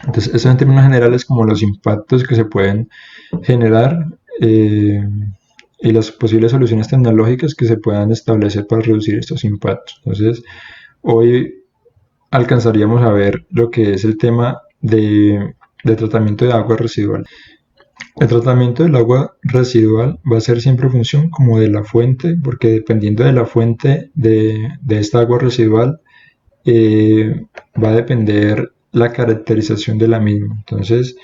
Entonces, eso en términos generales como los impactos que se pueden generar y las posibles soluciones tecnológicas que se puedan establecer para reducir estos impactos. Entonces, hoy alcanzaríamos a ver lo que es el tema de tratamiento de agua residual. El tratamiento del agua residual va a ser siempre función como de la fuente, porque dependiendo de la fuente de esta agua residual, va a depender la caracterización de la misma. Entonces,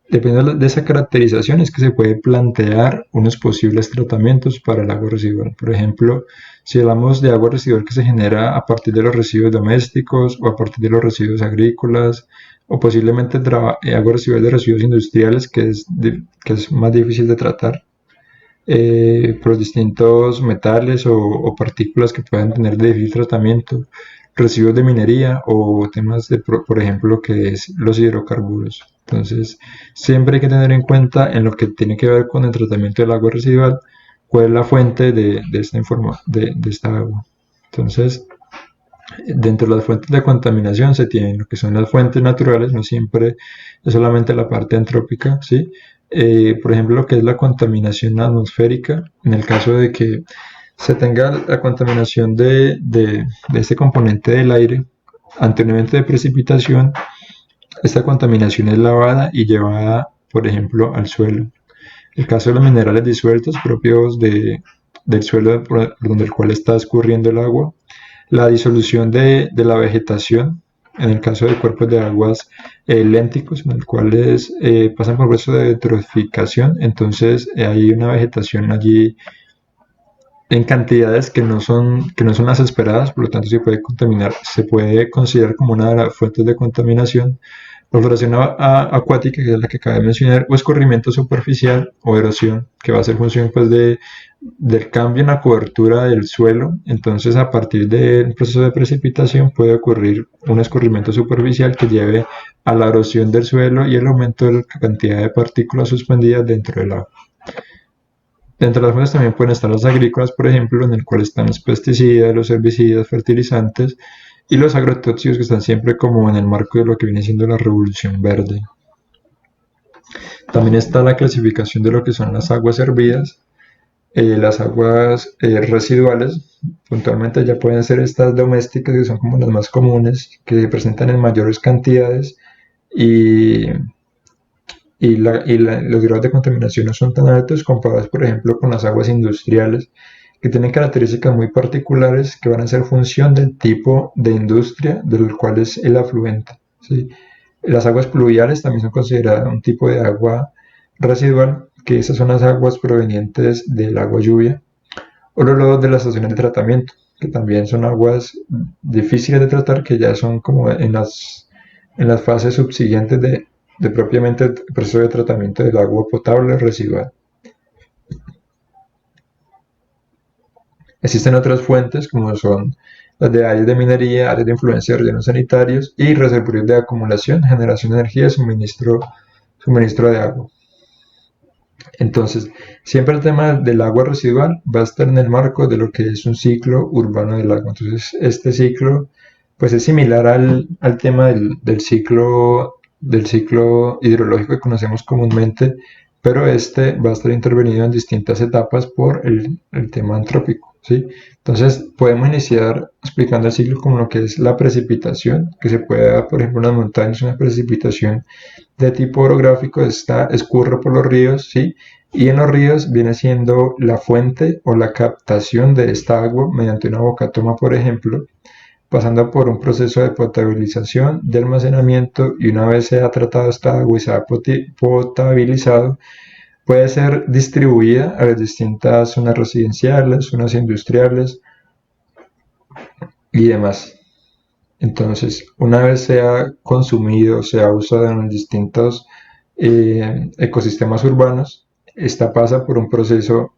dependiendo de esa caracterización es que se puede plantear unos posibles tratamientos para el agua residual. Por ejemplo, si hablamos de agua residual que se genera a partir de los residuos domésticos o a partir de los residuos agrícolas o posiblemente agua residual de residuos industriales que es más difícil de tratar por los distintos metales o partículas que puedan tener de difícil tratamiento, residuos de minería o temas de, por ejemplo, que es los hidrocarburos. Entonces, siempre hay que tener en cuenta en lo que tiene que ver con el tratamiento del agua residual, cuál es la fuente de esta agua. Entonces, dentro de las fuentes de contaminación se tienen lo que son las fuentes naturales, no siempre es solamente la parte antrópica, ¿sí? Por ejemplo, lo que es la contaminación atmosférica, en el caso de que se tenga la contaminación de este componente del aire ante un evento de precipitación, esta contaminación es lavada y llevada, por ejemplo, al suelo. El caso de los minerales disueltos propios del suelo por donde el cual está escurriendo el agua, la disolución de la vegetación, en el caso de cuerpos de aguas lénticos, en el cuales pasan por proceso de eutroficación, entonces hay una vegetación allí en cantidades que no son las esperadas, por lo tanto se puede considerar como una de las fuentes de contaminación. La floración acuática, que es la que acabé de mencionar, o escurrimiento superficial o erosión, que va a ser función pues, del cambio en la cobertura del suelo. Entonces, a partir del proceso de precipitación puede ocurrir un escurrimiento superficial que lleve a la erosión del suelo y el aumento de la cantidad de partículas suspendidas dentro del agua. Dentro de las fuentes también pueden estar las agrícolas, por ejemplo, en el cual están los pesticidas, los herbicidas, fertilizantes y los agrotóxicos que están siempre como en el marco de lo que viene siendo la revolución verde. También está la clasificación de lo que son las aguas hervidas, las aguas residuales, puntualmente ya pueden ser estas domésticas que son como las más comunes, que se presentan en mayores cantidades y los grados de contaminación no son tan altos comparados, por ejemplo, con las aguas industriales, que tienen características muy particulares que van a ser función del tipo de industria del cual es el afluente, ¿sí? Las aguas pluviales también son consideradas un tipo de agua residual, que esas son las aguas provenientes del agua lluvia, o los lodos de las estaciones de tratamiento, que también son aguas difíciles de tratar, que ya son como en las fases subsiguientes de propiamente el proceso de tratamiento del agua potable residual. Existen otras fuentes como son las de áreas de minería, áreas de influencia de rellenos sanitarios y reservorios de acumulación, generación de energía y suministro de agua. Entonces, siempre el tema del agua residual va a estar en el marco de lo que es un ciclo urbano del agua. Entonces, este ciclo pues es similar al tema del ciclo hidrológico que conocemos comúnmente, pero este va a estar intervenido en distintas etapas por el tema antrópico, ¿sí? Entonces, podemos iniciar explicando el ciclo como lo que es la precipitación, que se puede dar, por ejemplo, en las montañas, una precipitación de tipo orográfico, escurre por los ríos, ¿sí? Y en los ríos viene siendo la fuente o la captación de esta agua mediante una bocatoma, por ejemplo, pasando por un proceso de potabilización, de almacenamiento, y una vez se ha tratado esta agua y se ha potabilizado, puede ser distribuida a las distintas zonas residenciales, zonas industriales y demás. Entonces, una vez se ha consumido, se ha usado en los distintos ecosistemas urbanos, esta pasa por un proceso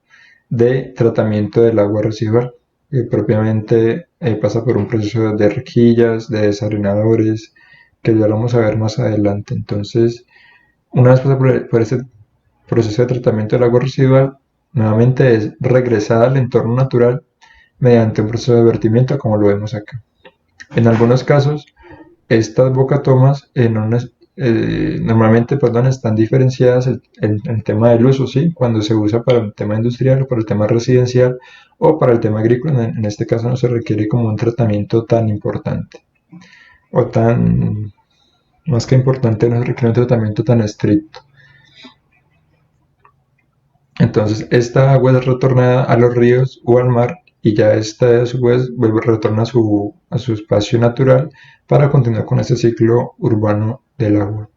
de tratamiento del agua residual, que propiamente pasa por un proceso de rejillas, de desarenadores, que ya lo vamos a ver más adelante. Entonces, una vez pasa por este proceso de tratamiento del agua residual, nuevamente es regresada al entorno natural mediante un proceso de vertimiento, como lo vemos acá. En algunos casos, estas bocatomas normalmente, perdón, están diferenciadas el tema del uso, ¿sí? Cuando se usa para el tema industrial o para el tema residencial o para el tema agrícola, en este caso no se requiere como un tratamiento tan importante o tan, más que importante, no se requiere un tratamiento tan estricto. Entonces, esta agua es retornada a los ríos o al mar y ya esta a su vez vuelve, retorna a su espacio natural para continuar con este ciclo urbano del agua.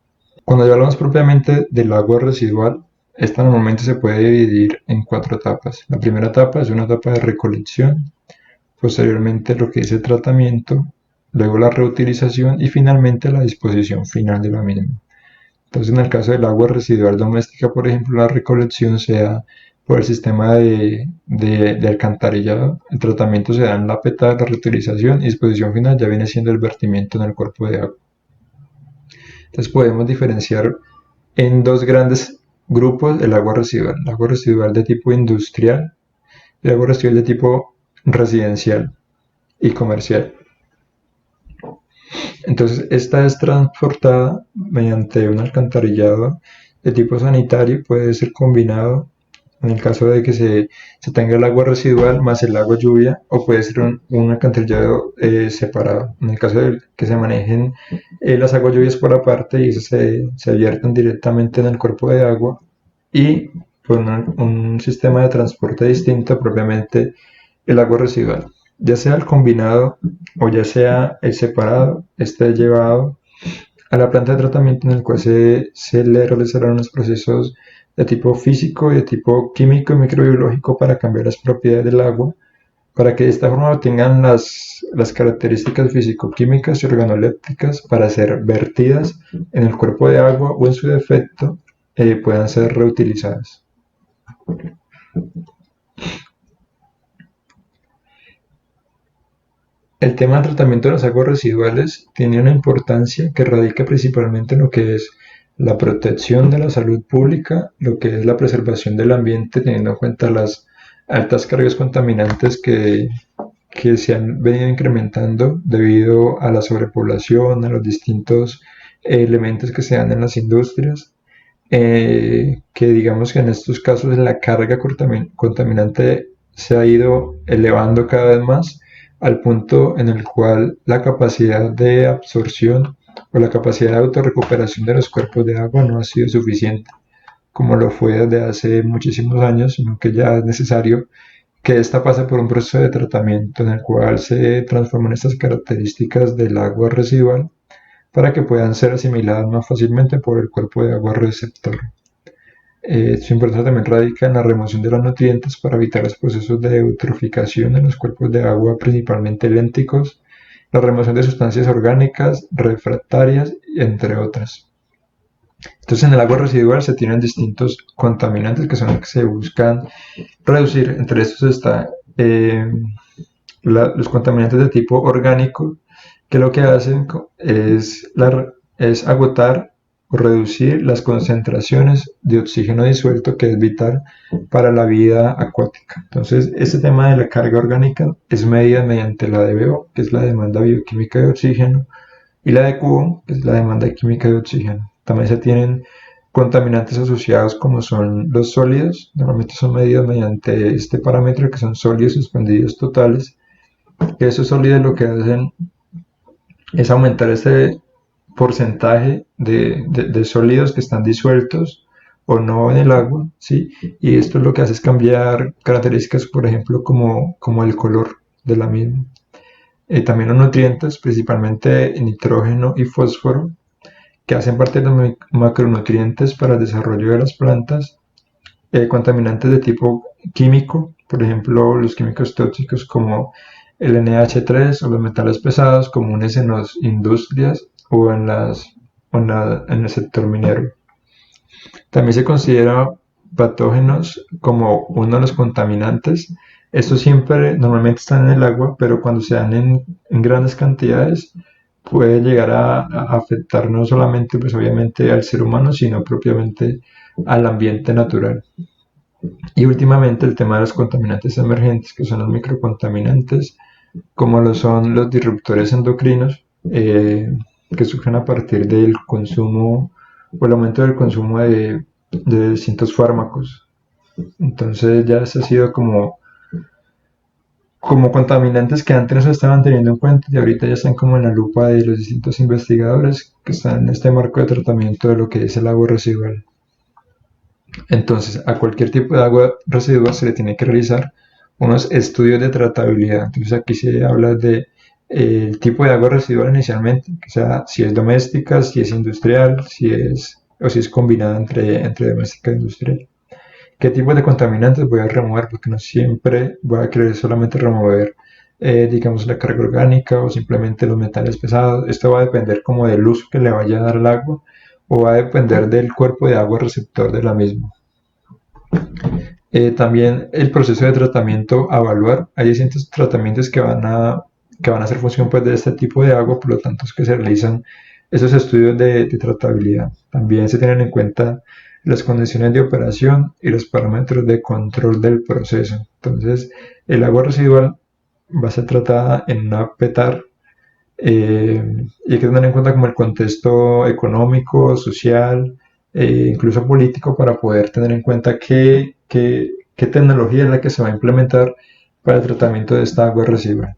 Cuando ya hablamos propiamente del agua residual, esta normalmente se puede dividir en cuatro etapas. La primera etapa es una etapa de recolección, posteriormente lo que es el tratamiento, luego la reutilización y finalmente la disposición final de la misma. Entonces, en el caso del agua residual doméstica, por ejemplo, la recolección se da por el sistema de alcantarillado, el tratamiento se da en la PETA, la reutilización y disposición final ya viene siendo el vertimiento en el cuerpo de agua. Entonces podemos diferenciar en dos grandes grupos el agua residual de tipo industrial y el agua residual de tipo residencial y comercial. Entonces esta es transportada mediante un alcantarillado de tipo sanitario, puede ser combinado en el caso de que se tenga el agua residual más el agua lluvia, o puede ser un alcantarillado separado. En el caso de que se manejen las aguas lluvias por aparte y esas se vierten directamente en el cuerpo de agua y por un sistema de transporte distinto, propiamente el agua residual. Ya sea el combinado o ya sea el separado, este llevado a la planta de tratamiento en el cual se le realizarán unos procesos de tipo físico y de tipo químico y microbiológico para cambiar las propiedades del agua, para que de esta forma tengan las características físico-químicas y organolépticas para ser vertidas en el cuerpo de agua o en su defecto puedan ser reutilizadas. El tema del tratamiento de las aguas residuales tiene una importancia que radica principalmente en lo que es la protección de la salud pública, lo que es la preservación del ambiente, teniendo en cuenta las altas cargas contaminantes que se han venido incrementando debido a la sobrepoblación, a los distintos elementos que se dan en las industrias, que digamos que en estos casos la carga contaminante se ha ido elevando cada vez más al punto en el cual la capacidad de absorción o la capacidad de autorrecuperación de los cuerpos de agua no ha sido suficiente, como lo fue desde hace muchísimos años, sino que ya es necesario que ésta pase por un proceso de tratamiento en el cual se transforman estas características del agua residual para que puedan ser asimiladas más fácilmente por el cuerpo de agua receptor. Su importancia también radica en la remoción de los nutrientes para evitar los procesos de eutroficación en los cuerpos de agua, principalmente lénticos, la remoción de sustancias orgánicas, refractarias, entre otras. Entonces, en el agua residual se tienen distintos contaminantes que son los que se buscan reducir. Entre estos está los contaminantes de tipo orgánico, que lo que hacen es agotar o reducir las concentraciones de oxígeno disuelto, que es vital para la vida acuática. Entonces, este tema de la carga orgánica es medida mediante la DBO, que es la demanda bioquímica de oxígeno, y la de QO, que es la demanda química de oxígeno. También se tienen contaminantes asociados como son los sólidos, normalmente son medidos mediante este parámetro, que son sólidos suspendidos totales, que esos sólidos lo que hacen es aumentar este porcentaje de sólidos que están disueltos o no en el agua, ¿sí? Y esto lo que hace es cambiar características, por ejemplo, como el color de la misma. También los nutrientes, principalmente nitrógeno y fósforo, que hacen parte de los macronutrientes para el desarrollo de las plantas. Contaminantes de tipo químico, por ejemplo, los químicos tóxicos como el NH3 o los metales pesados comunes en las industrias o en el sector minero. También se considera patógenos como uno de los contaminantes. Estos siempre normalmente están en el agua, pero cuando se dan en grandes cantidades puede llegar a afectar no solamente, pues obviamente al ser humano, sino propiamente al ambiente natural. Y últimamente el tema de los contaminantes emergentes, que son los microcontaminantes, como lo son los disruptores endocrinos, que surgen a partir del consumo o el aumento del consumo de distintos fármacos. Entonces ya se ha sido como contaminantes que antes no se estaban teniendo en cuenta y ahorita ya están como en la lupa de los distintos investigadores que están en este marco de tratamiento de lo que es el agua residual. Entonces, a cualquier tipo de agua residual se le tiene que realizar unos estudios de tratabilidad. Entonces, aquí se habla de el tipo de agua residual inicialmente, que sea si es doméstica, si es industrial, si es combinada entre doméstica e industrial. ¿Qué tipo de contaminantes voy a remover? Porque no siempre voy a querer solamente remover, digamos, la carga orgánica o simplemente los metales pesados. Esto va a depender como del uso que le vaya a dar al agua o va a depender del cuerpo de agua receptor de la misma. También el proceso de tratamiento a evaluar. Hay distintos tratamientos que van a hacer función pues, de este tipo de agua, por lo tanto es que se realizan esos estudios de tratabilidad. También se tienen en cuenta las condiciones de operación y los parámetros de control del proceso. Entonces, el agua residual va a ser tratada en una PETAR y hay que tener en cuenta como el contexto económico, social, incluso político para poder tener en cuenta qué tecnología es la que se va a implementar para el tratamiento de esta agua residual.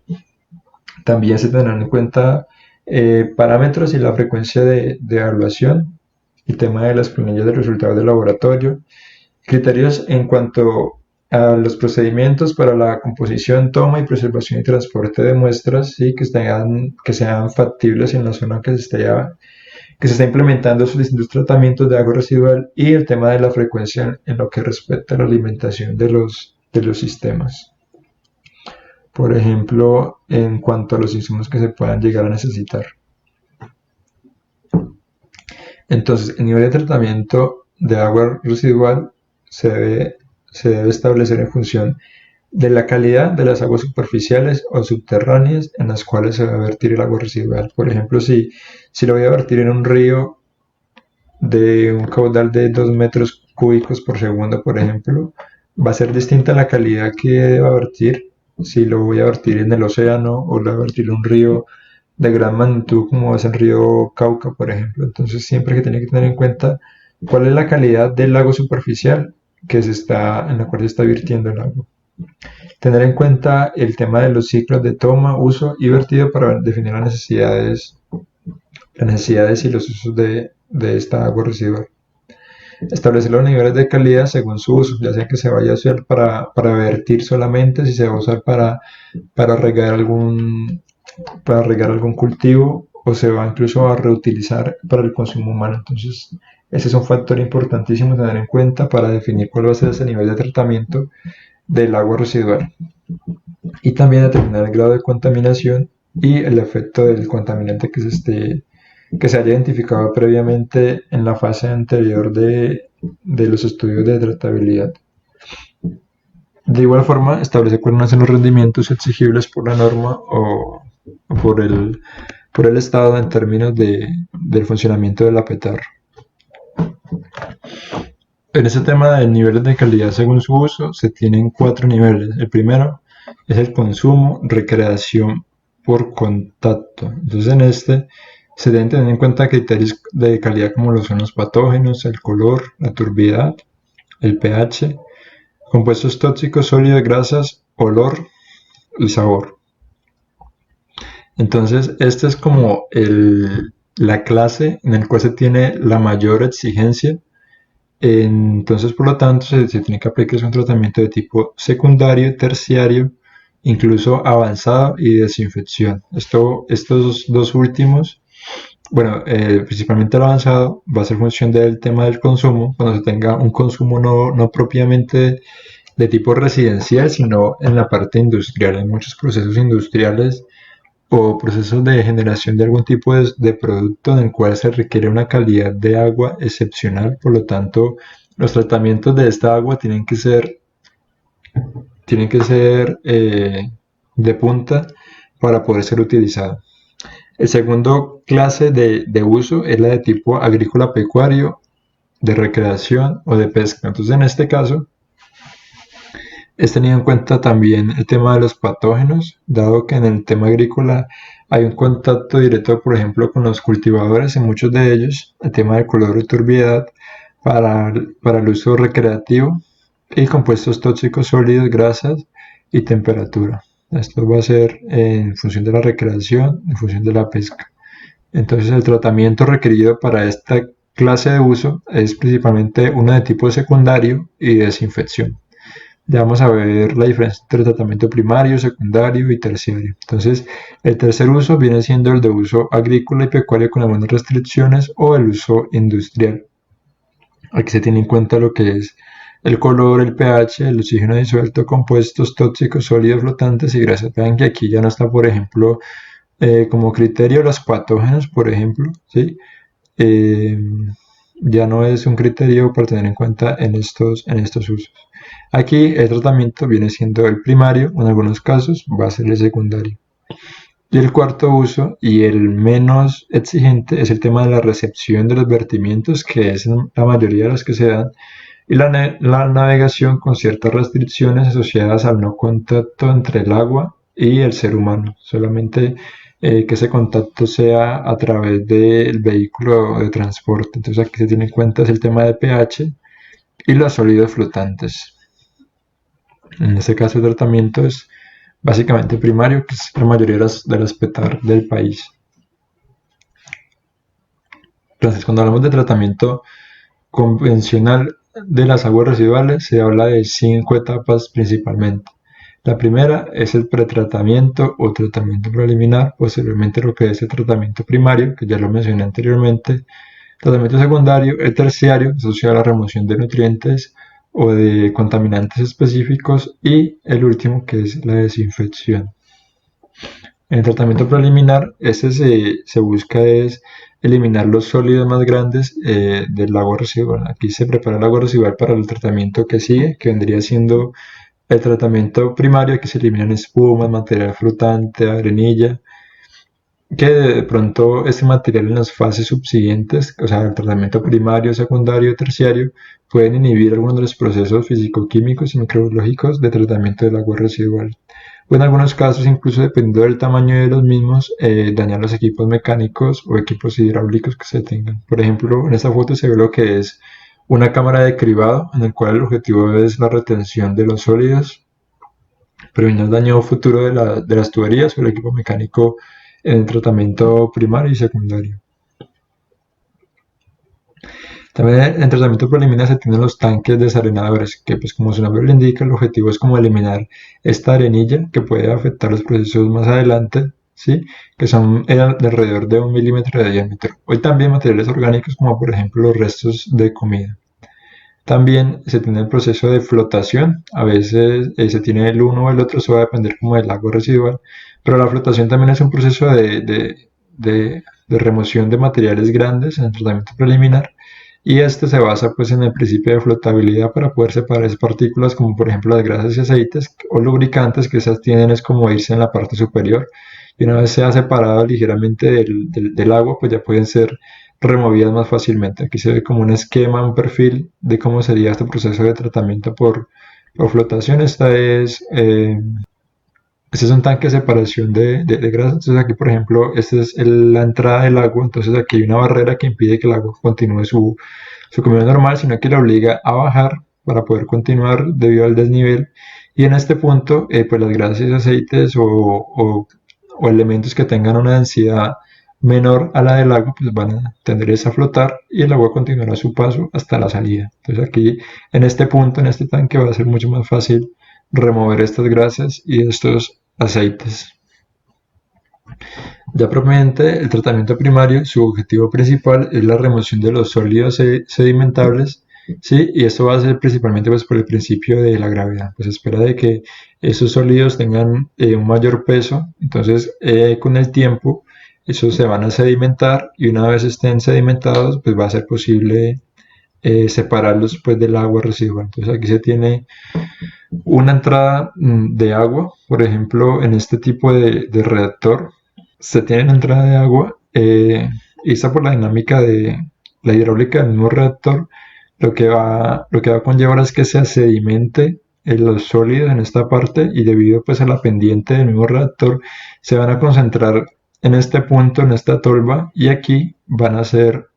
También se tendrán en cuenta parámetros y la frecuencia de evaluación, el tema de las planillas de resultados del laboratorio, criterios en cuanto a los procedimientos para la composición, toma y preservación y transporte de muestras, ¿sí? que sean factibles en la zona que se está implementando sus distintos tratamientos de agua residual y el tema de la frecuencia en lo que respecta a la alimentación de los sistemas. Por ejemplo, en cuanto a los insumos que se puedan llegar a necesitar. Entonces, el nivel de tratamiento de agua residual se debe establecer en función de la calidad de las aguas superficiales o subterráneas en las cuales se va a vertir el agua residual. Por ejemplo, si lo voy a vertir en un río de un caudal de 2 metros cúbicos por segundo, por ejemplo, va a ser distinta la calidad que deba vertir si lo voy a vertir en el océano o lo voy a vertir en un río de gran magnitud como es el río Cauca, por ejemplo. Entonces siempre que tiene que tener en cuenta cuál es la calidad del lago superficial en la cual se está virtiendo el agua. Tener en cuenta el tema de los ciclos de toma, uso y vertido para definir las necesidades y los usos de esta agua residual. Establecer los niveles de calidad según su uso, ya sea que se vaya a usar para vertir solamente, si se va a usar para regar algún cultivo o se va incluso a reutilizar para el consumo humano. Entonces, ese es un factor importantísimo tener en cuenta para definir cuál va a ser ese nivel de tratamiento del agua residual. Y también determinar el grado de contaminación y el efecto del contaminante que se haya identificado previamente en la fase anterior de los estudios de tratabilidad. De igual forma, establece cuáles van a ser los rendimientos exigibles por la norma o por el Estado en términos del funcionamiento de la PETAR. En este tema de niveles de calidad según su uso, se tienen 4 niveles. El primero es el consumo, recreación por contacto. Entonces en este se deben tener en cuenta criterios de calidad como lo son los patógenos, el color, la turbidez, el pH, compuestos tóxicos, sólidos, grasas, olor y sabor. Entonces, esta es como la clase en la cual se tiene la mayor exigencia. Entonces, por lo tanto, se tiene que aplicar un tratamiento de tipo secundario, terciario, incluso avanzado y desinfección. Estos dos últimos, bueno, principalmente el avanzado, va a ser función del tema del consumo, cuando se tenga un consumo no propiamente de tipo residencial, sino en la parte industrial. En muchos procesos industriales o procesos de generación de algún tipo de producto en el cual se requiere una calidad de agua excepcional. Por lo tanto, los tratamientos de esta agua tienen que ser de punta para poder ser utilizado. El segundo clase de uso es la de tipo agrícola pecuario, de recreación o de pesca. Entonces, en este caso, es tenido en cuenta también el tema de los patógenos, dado que en el tema agrícola hay un contacto directo, por ejemplo, con los cultivadores en muchos de ellos, el tema de color y turbiedad para el uso recreativo y compuestos tóxicos sólidos, grasas y temperatura. Esto va a ser en función de la recreación, en función de la pesca. Entonces el tratamiento requerido para esta clase de uso es principalmente uno de tipo secundario y desinfección. Ya vamos a ver la diferencia entre tratamiento primario, secundario y terciario. Entonces, el tercer uso viene siendo el de uso agrícola y pecuario con algunas restricciones o el uso industrial. Aquí se tiene en cuenta lo que es el color, el pH, el oxígeno disuelto, compuestos tóxicos, sólidos, flotantes y grasas. Vean que aquí ya no está, por ejemplo, como criterio los patógenos, por ejemplo, ¿sí? Eh, ya no es un criterio para tener en cuenta en estos usos. Aquí el tratamiento viene siendo el primario, en algunos casos va a ser el secundario. Y el cuarto uso, y el menos exigente, es el tema de la recepción de los vertimientos, que es la mayoría de los que se dan, y la navegación con ciertas restricciones asociadas al no contacto entre el agua y el ser humano. Solamente que ese contacto sea a través del vehículo de transporte. Entonces aquí se tiene en cuenta es el tema de pH y los sólidos flotantes. En este caso el tratamiento es básicamente primario, que es la mayoría de las PETAR del país. Entonces, cuando hablamos de tratamiento convencional de las aguas residuales, se habla de 5 etapas principalmente. La primera es el pretratamiento o tratamiento preliminar, posteriormente lo que es el tratamiento primario, que ya lo mencioné anteriormente, tratamiento secundario, el terciario, asociado a la remoción de nutrientes o de contaminantes específicos, y el último, que es la desinfección. En el tratamiento preliminar, se busca es eliminar los sólidos más grandes del agua residual. Aquí se prepara el agua residual para el tratamiento que sigue, que vendría siendo el tratamiento primario. Aquí se eliminan espumas, material flotante, arenilla, que de pronto este material en las fases subsiguientes, o sea, el tratamiento primario, secundario, terciario, pueden inhibir algunos de los procesos físico-químicos y microbiológicos de tratamiento del agua residual. O en algunos casos, incluso dependiendo del tamaño de los mismos, dañar los equipos mecánicos o equipos hidráulicos que se tengan. Por ejemplo, en esta foto se ve lo que es una cámara de cribado, en el cual el objetivo es la retención de los sólidos, prevenir el daño futuro de las tuberías o el equipo mecánico en el tratamiento primario y secundario. También en tratamiento preliminar se tienen los tanques desarenadores, que pues como su nombre lo indica, el objetivo es como eliminar esta arenilla que puede afectar los procesos más adelante, ¿sí? Que son de alrededor de 1 milímetro de diámetro. Hoy también materiales orgánicos como por ejemplo los restos de comida. También se tiene el proceso de flotación, a veces se tiene el uno o el otro, eso va a depender como del agua residual, pero la flotación también es un proceso de remoción de materiales grandes en el tratamiento preliminar, y este se basa pues en el principio de flotabilidad para poder separar esas partículas, como por ejemplo las grasas y aceites o lubricantes, que esas tienen es como irse en la parte superior, y una vez se ha separado ligeramente del agua, pues ya pueden ser removidas más fácilmente. Aquí se ve como un esquema, un perfil de cómo sería este proceso de tratamiento por flotación. Este es un tanque de separación de grasas. Entonces aquí, por ejemplo, esta es la entrada del agua. Entonces aquí hay una barrera que impide que el agua continúe su camino normal, sino que la obliga a bajar para poder continuar debido al desnivel. Y en este punto, pues las grasas y aceites o elementos que tengan una densidad menor a la del agua, pues van a tender a flotar y el agua continuará su paso hasta la salida. Entonces aquí, en este punto, en este tanque, va a ser mucho más fácil remover estas grasas y estos aceites. Ya propiamente el tratamiento primario, su objetivo principal es la remoción de los sólidos sedimentables, ¿sí? Y esto va a ser principalmente pues, por el principio de la gravedad. Pues se espera de que esos sólidos tengan un mayor peso, entonces con el tiempo esos se van a sedimentar, y una vez estén sedimentados pues va a ser posible separarlos pues, del agua residual. Entonces aquí se tiene una entrada de agua, por ejemplo, en este tipo de reactor, se tiene una entrada de agua y está por la dinámica de la hidráulica del mismo reactor. Lo que va a conllevar es que se sedimente los sólidos en esta parte, y debido pues a la pendiente del mismo reactor se van a concentrar en este punto, en esta tolva, y aquí van a ser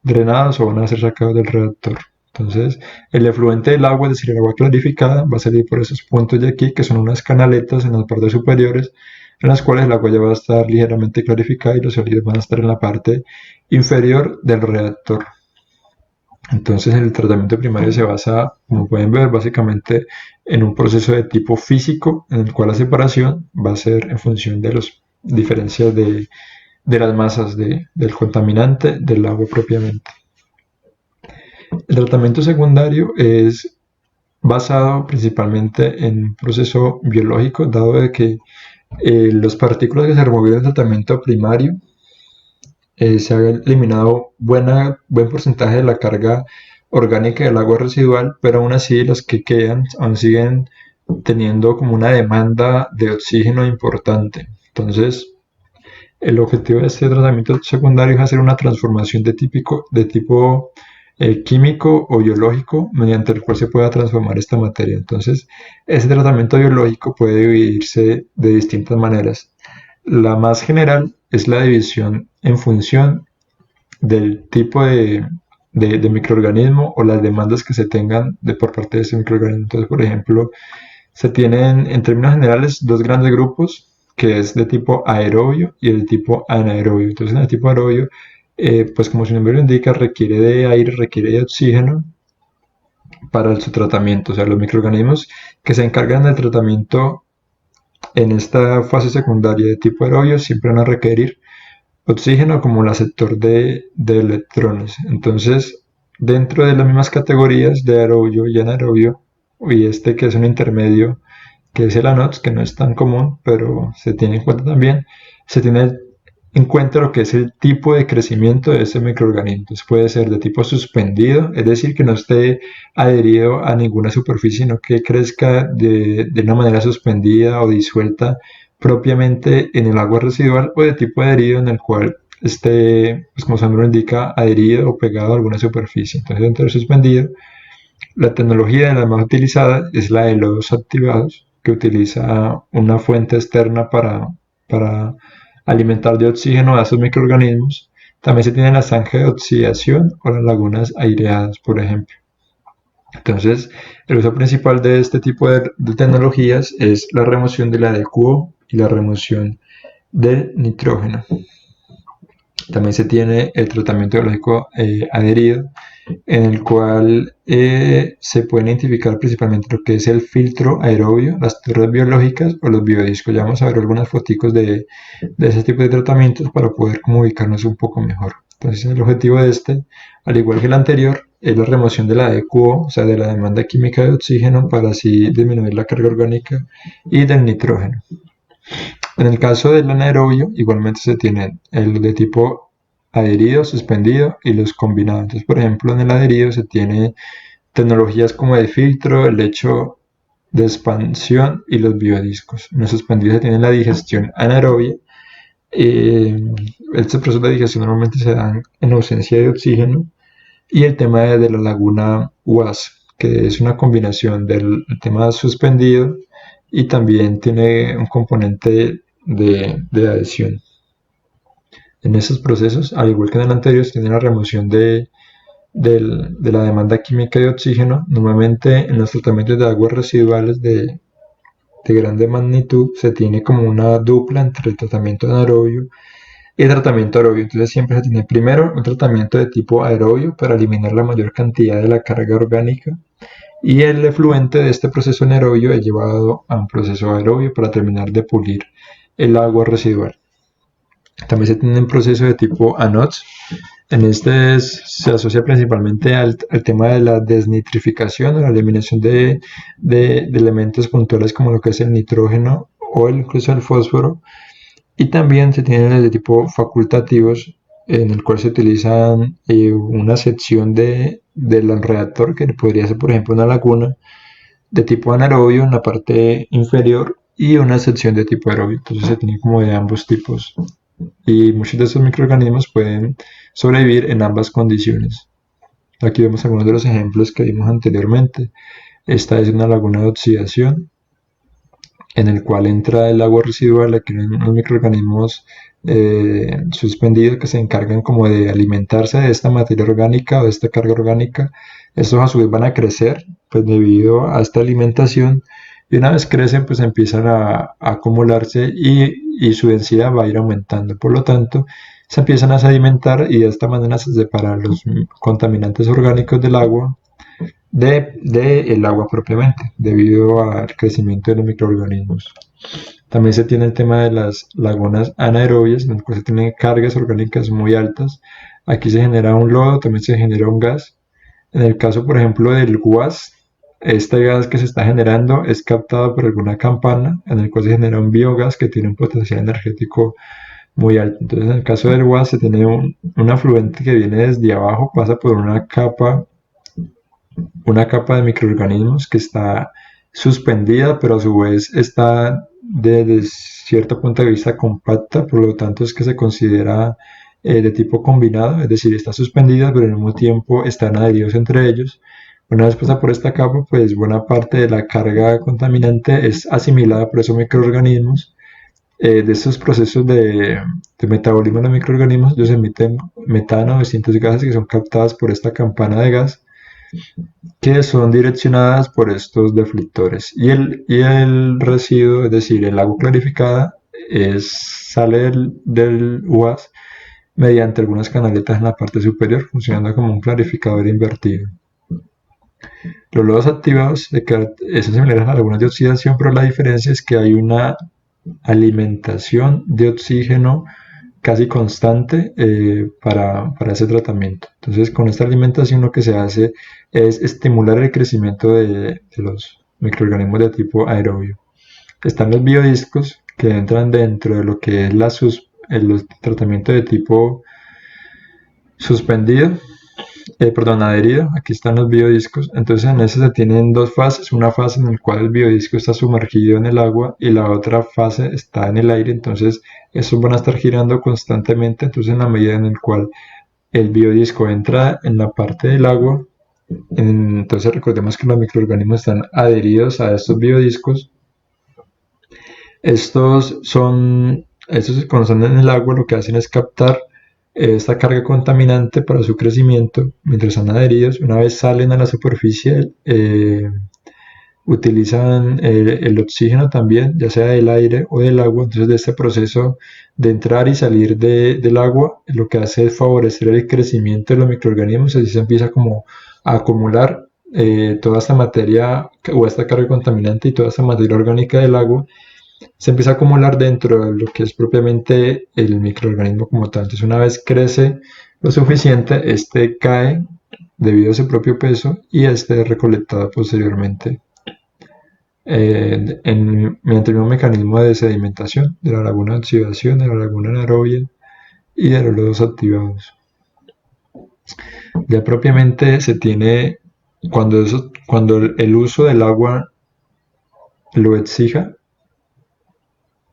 drenados o van a ser sacados del reactor. Entonces, el efluente del agua, es decir, el agua clarificada, va a salir por esos puntos de aquí, que son unas canaletas en las partes superiores, en las cuales el agua ya va a estar ligeramente clarificada y los sólidos van a estar en la parte inferior del reactor. Entonces, el tratamiento primario se basa, como pueden ver, básicamente en un proceso de tipo físico, en el cual la separación va a ser en función de las diferencias de las masas del contaminante del agua propiamente. El tratamiento secundario es basado principalmente en un proceso biológico, dado de que las partículas que se removieron del tratamiento primario se ha eliminado buen porcentaje de la carga orgánica del agua residual, pero aún así los que quedan aún siguen teniendo como una demanda de oxígeno importante. Entonces, el objetivo de este tratamiento secundario es hacer una transformación de tipo químico o biológico mediante el cual se pueda transformar esta materia. Entonces, ese tratamiento biológico puede dividirse de distintas maneras. La más general es la división en función del tipo de microorganismo o las demandas que se tengan por parte de ese microorganismo. Entonces, por ejemplo, se tienen en términos generales dos grandes grupos, que es de tipo aerobio y el tipo anaerobio. Entonces, en el tipo aerobio, pues como su nombre lo indica, requiere de aire, requiere de oxígeno para su tratamiento. O sea, los microorganismos que se encargan del tratamiento en esta fase secundaria de tipo aerobio siempre van a requerir oxígeno como el aceptor de electrones. Entonces, dentro de las mismas categorías de aerobio y anaerobio, y este que es un intermedio, que es el ANOX, que no es tan común, pero se tiene en cuenta también, se tiene en cuenta lo que es el tipo de crecimiento de ese microorganismo. Entonces puede ser de tipo suspendido, es decir, que no esté adherido a ninguna superficie, sino que crezca de una manera suspendida o disuelta propiamente en el agua residual, o de tipo adherido en el cual esté, pues como su nombre indica, adherido o pegado a alguna superficie. Entonces, dentro del suspendido, la tecnología de la más utilizada es la de lodos activados, que utiliza una fuente externa para alimentar de oxígeno a esos microorganismos. También se tiene la zanja de oxidación o las lagunas aireadas, por ejemplo. Entonces, el uso principal de este tipo de tecnologías es la remoción de la de cubo y la remoción del nitrógeno. También se tiene el tratamiento biológico adherido, en el cual se puede identificar principalmente lo que es el filtro aerobio, las torres biológicas o los biodiscos. Ya vamos a ver algunas fotos de ese tipo de tratamientos para poder como ubicarnos un poco mejor. Entonces, el objetivo de este, al igual que el anterior, es la remoción de la DQO, o sea, de la demanda química de oxígeno, para así disminuir la carga orgánica y del nitrógeno. En el caso del anaerobio, igualmente se tienen el de tipo adherido, suspendido y los combinados. Entonces, por ejemplo, en el adherido se tiene tecnologías como de filtro, el hecho de expansión y los biodiscos. En los suspendidos se tiene la digestión anaerobia. Este proceso de digestión normalmente se da en ausencia de oxígeno. Y el tema de la laguna UAS, que es una combinación del tema suspendido y también tiene un componente de adhesión. En esos procesos, al igual que en el anterior, se tiene la remoción de la demanda química de oxígeno. Normalmente en los tratamientos de aguas residuales de grande magnitud se tiene como una dupla entre el tratamiento anaerobio y el tratamiento aerobio. Entonces siempre se tiene primero un tratamiento de tipo aerobio para eliminar la mayor cantidad de la carga orgánica, y el efluente de este proceso anaerobio es llevado a un proceso aerobio para terminar de pulir el agua residual. También se tiene un proceso de tipo ANOX. En este se asocia principalmente al tema de la desnitrificación o la eliminación de elementos puntuales como lo que es el nitrógeno o incluso el fósforo. Y también se tienen de tipo facultativos, en el cual se utilizan una sección del reactor, que podría ser por ejemplo una laguna de tipo anaerobio en la parte inferior y una sección de tipo aerobio. Entonces se tiene como de ambos tipos, y muchos de estos microorganismos pueden sobrevivir en ambas condiciones. Aquí vemos algunos de los ejemplos que vimos anteriormente. Esta es una laguna de oxidación. en el cual entra el agua residual, aquí hay unos microorganismos suspendidos que se encargan como de alimentarse de esta materia orgánica o de esta carga orgánica. Estos a su vez van a crecer pues debido a esta alimentación, y una vez crecen pues empiezan a acumularse y su densidad va a ir aumentando. Por lo tanto, se empiezan a sedimentar y de esta manera se separan los contaminantes orgánicos del agua de el agua propiamente, debido al crecimiento de los microorganismos. También se tiene el tema de las lagunas anaerobias, en las cuales se tienen cargas orgánicas muy altas. Aquí se genera un lodo, también se genera un gas. En el caso, por ejemplo, del guas, este gas que se está generando es captado por alguna campana, en el cual se genera un biogás que tiene un potencial energético muy alto. Entonces, en el caso del guas, se tiene un afluente que viene desde abajo, pasa por una capa de microorganismos que está suspendida, pero a su vez está desde cierto punto de vista compacta, por lo tanto es que se considera de tipo combinado, es decir, está suspendida, pero al mismo tiempo están adheridos entre ellos. Una vez pasa por esta capa, pues buena parte de la carga contaminante es asimilada por esos microorganismos. De estos procesos de metabolismo de los microorganismos, ellos emiten metano, distintos gases que son captadas por esta campana de gas, que son direccionadas por estos deflectores. Y el residuo, es decir, el agua clarificada, sale del UAS mediante algunas canaletas en la parte superior, funcionando como un clarificador invertido. Los lodos activados son similares a las lagunas de oxidación, pero la diferencia es que hay una alimentación de oxígeno casi constante para ese tratamiento. Entonces, con esta alimentación lo que se hace es estimular el crecimiento de los microorganismos de tipo aerobio. Están los biodiscos, que entran dentro de lo que es el tratamiento de tipo suspendido, adherido. Aquí están los biodiscos. Entonces, en ese se tienen dos fases: una fase en la cual el biodisco está sumergido en el agua y la otra fase está en el aire. Entonces, esos van a estar girando constantemente. Entonces, en la medida en la cual el biodisco entra en la parte del agua, entonces recordemos que los microorganismos están adheridos a estos biodiscos. Estos cuando están en el agua, lo que hacen es captar esta carga contaminante para su crecimiento mientras están adheridos. Una vez salen a la superficie, utilizan el oxígeno también, ya sea del aire o del agua. Entonces, de este proceso de entrar y salir del agua, lo que hace es favorecer el crecimiento de los microorganismos. Así se empieza como a acumular toda esta materia o esta carga contaminante y toda esta materia orgánica del agua. Se empieza a acumular dentro de lo que es propiamente el microorganismo como tal. Entonces, una vez crece lo suficiente, este cae debido a su propio peso y este es recolectado posteriormente mediante el mismo mecanismo de sedimentación de la laguna de oxidación, de la laguna anaerobia y de los lodos activados. Ya propiamente se tiene, cuando el uso del agua lo exija,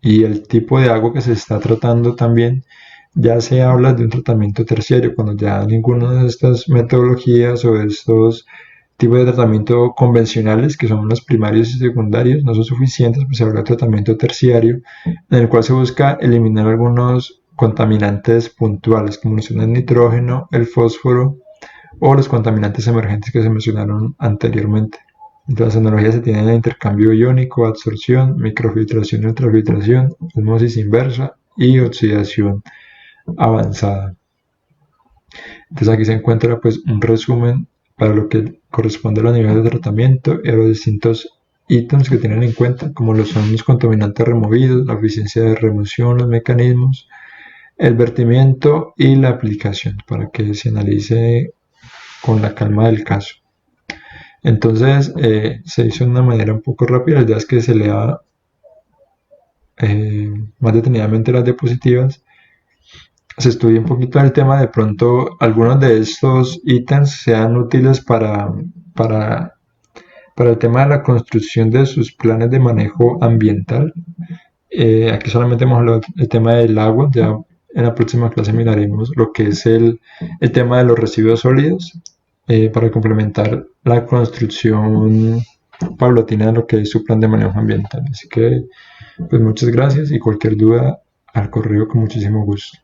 y el tipo de agua que se está tratando también, ya se habla de un tratamiento terciario, cuando ya ninguna de estas metodologías o de estos tipos de tratamiento convencionales, que son los primarios y secundarios, no son suficientes, pues se habla de tratamiento terciario, en el cual se busca eliminar algunos contaminantes puntuales, como son el nitrógeno, el fósforo o los contaminantes emergentes que se mencionaron anteriormente. Las tecnologías se tienen el intercambio iónico, absorción, microfiltración y ultrafiltración, osmosis inversa y oxidación avanzada. Entonces, aquí se encuentra pues un resumen para lo que corresponde a los niveles de tratamiento y a los distintos ítems que tienen en cuenta, como lo son los contaminantes removidos, la eficiencia de remoción, los mecanismos, el vertimiento y la aplicación, para que se analice con la calma del caso. Entonces, se hizo de una manera un poco rápida. La idea es que se lea más detenidamente las diapositivas, se estudie un poquito el tema. De pronto algunos de estos ítems sean útiles para el tema de la construcción de sus planes de manejo ambiental. Aquí solamente hemos hablado del tema del agua. Ya en la próxima clase miraremos lo que es el tema de los residuos sólidos, para complementar la construcción paulatina de lo que es su plan de manejo ambiental. Así que, pues muchas gracias y cualquier duda al correo con muchísimo gusto.